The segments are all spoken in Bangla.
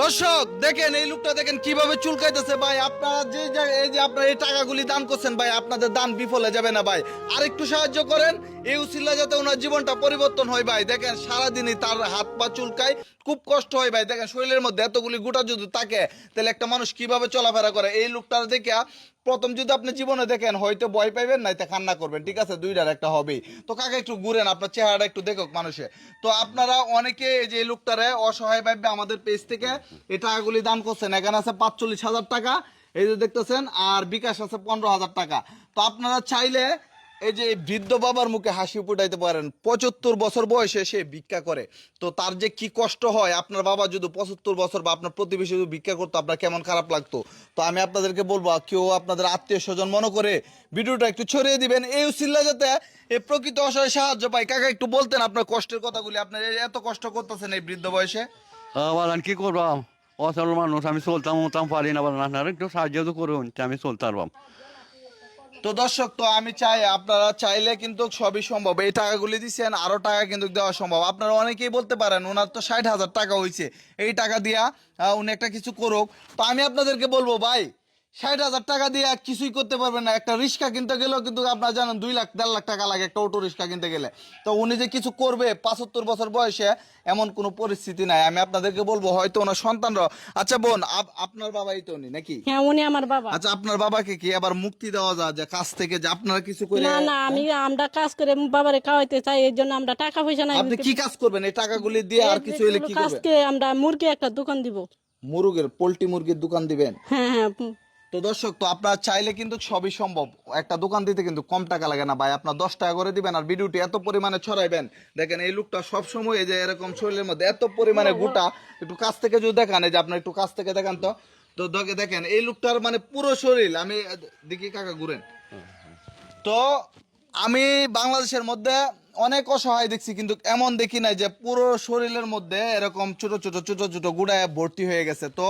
দর্শক দেখেন এই লোকটা দেখেন কিভাবে চুলকাইতেছে ভাই। আপনারা এই যে আপনারা এই টাকাগুলি দান করছেন ভাই, আপনাদের দান বিফলে যাবে না ভাই। আর একটু সাহায্য করেন এই উসিলা যাতে ওনার জীবনটা পরিবর্তন হয় ভাই। দেখেন সারাদিনই তার হাত পা চুলকায়, খুব কষ্ট হয় ভাই। দেখেন শরীরের মধ্যে এতগুলি গোটা যদি থাকে তাহলে একটা মানুষ কিভাবে চলাফেরা করে। এই লোকটার দেখে প্রথম যদি আপনি জীবনে দেখেন হয়তো ভয় পাইবেন, নাইতে কান্না করবেন, ঠিক আছে, দুইটার একটা হবেই। তো কাকা একটু ঘুরেন, আপনার চেহারাটা একটু দেখুক মানুষে। তো আপনারা অনেকে এই যে এই লোকটারে অসহায় ভাবে আমাদের পেজ থেকে এই টাকাগুলি দান করছেন। এখানে আছে 45,000 টাকা, এই যে দেখতেছেন, আর বিকাশ আছে 15,000 টাকা। তো আপনারা চাইলে এই যে বৃদ্ধ বাবার মুখে হাসি ফুটাইতে পারেন। 75 বছর বয়সে সে ভিক্ষা করে, তো তার যে কি কষ্ট হয়। আপনার বাবা যদি 75 বছর বা আপনার প্রতিবেশী যদি ভিক্ষা করতো আপনার কেমন খারাপ লাগতো। তো আমি আপনাদেরকে বলবো কেউ আপনাদের আত্মীয় স্বজন মনে করে ভিডিওটা একটু ছড়িয়ে দিবেন, এই উসিলা যাতে এই প্রকৃত অসহায় সাহায্য পায়। কাকা একটু বলতেন আপনার কষ্টের কথাগুলি, আপনার এত কষ্ট করতেছেন এই বৃদ্ধ বয়সে। বলেন কি করবাম, অচল মানুষ, আমি চলতাম উলতাম পারি না, বলেন আপনারা একটু সাহায্য তো করুন, আমি চলতে পারবাম। তো দর্শক, তো আমি চাই আপনারা চাইলে কিন্তু সবই সম্ভব। এই টাকাগুলি দিচ্ছেন, আরো টাকা কিন্তু দেওয়া সম্ভব। আপনারা অনেকেই বলতে পারেন ওনার তো 60,000 টাকা হয়েছে, এই টাকা দিয়া উনি একটা কিছু করুক। তো আমি আপনাদেরকে বলবো ভাই, 60,000 টাকা দিয়ে কিছুই করতে পারবেন না। একটা রিক্সা কিনতে গেলেও কিন্তু আপনারা জানেন 2 লাখ 1.5 লাখ টাকা লাগে একটা অটো রিক্সা কিনতে গেলে। তো উনি যে কিছু করবে 75 বছর বয়সে, এমন কোনো পরিস্থিতি নাই। আমি আপনাদেরকে বলবো হয়তো ওনার সন্তানরা। আচ্ছা বোন, আপনার বাবাই তো উনি নাকি? হ্যাঁ, উনি আমার বাবা। আচ্ছা, আপনার বাবাকে কি আবার মুক্তি দেওয়া যায় যে কাজ থেকে, যে আপনারা কিছু করে? না না, আমরা কাজ করে বাবারে খাওয়াইতে চাই, এই জন্য আমরা টাকা পয়সা নাই। আপনি কি কাজ করবেন এই টাকাগুলি দিয়ে? আর কিছু হলে কি করবেন? কাজকে আমরা মুরগি একটা দোকান দিব। মুরগের পোল্ট্রি মুরগির দোকান দিবেন? হ্যাঁ হ্যাঁ। তো দর্শক, তো আপনারা চাইলে কিন্তু সবই সম্ভব। একটা দোকান দিতে কিন্তু কম টাকা লাগে না ভাই, আপনার 10 টাকা করে দিবেন আর ভিডিওটি এত পরিমাণে ছড়াইবেন। দেখেন এই লোকটা সবসময় এই যে এরকম শরীরের মধ্যে এত পরিমাণে গোটা, একটু কাছ থেকে যদি দেখান, এই যে আপনার একটু কাছ থেকে দেখান তো। তো দেখেন এই লোকটার মানে পুরো শরীর, আমি দেখি কাকা ঘুরেন তো। আমি বাংলাদেশের মধ্যে অনেক অসহায় দেখছি, কিন্তু এমন দেখি নাই যে পুরো শরীরের মধ্যে এরকম ছোট ছোট ছোট ছোট গুড়ায় ভর্তি হয়ে গেছে। তো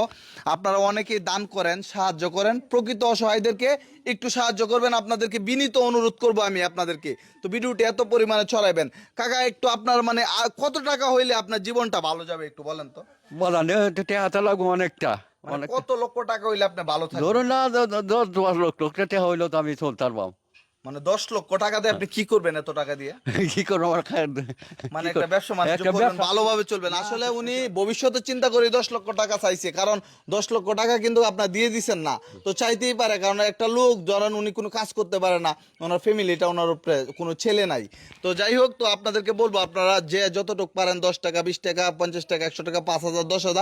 আপনারা অনেকেই দান করেন, সাহায্য করেন, প্রকৃত অসহায়দেরকে একটু সাহায্য করবেন। আপনাদেরকে বিনীত অনুরোধ করব আমি আপনাদেরকে। তো ভিডিওটি এত পরিমাণে ছড়াইবেন। কাকা একটু আপনার মানে কত টাকা হইলে আপনার জীবনটা ভালো যাবে একটু বলেন তো। বলেন টেহাতে লাগবো অনেকটা, মানে অনেক। কত লক্ষ টাকা হইলে আপনি ভালো থাকবেন? ধরুন না 10 লক্ষ টেহা হইলো তো আমি চলতে পারবাম। মানে 10 লক্ষ টাকা দিয়ে আপনি কি করবেন এত টাকা দিয়ে? কি করবো আমার মানে একটা ব্যবসা বাণিজ্য করবেন, ভালোভাবে চলবেন। আসলে উনি ভবিষ্যতে চিন্তা করে 10 লক্ষ টাকা চাইছে, কারণ 10 লক্ষ টাকা কিন্তু আপনার দিয়ে দিচ্ছেন না। তো চাইতেই পারে, কারণ একটা লোক ধরেন উনি কোনো কাজ করতে পারে না, ওনার ফ্যামিলিটা, ওনার উপরে কোনো ছেলে নাই। তো যাই হোক, তো আপনাদেরকে বলবো আপনারা যে যতটুকু পারেন 10 টাকা 20 টাকা 50 টাকা 100 টাকা 5,000 10,000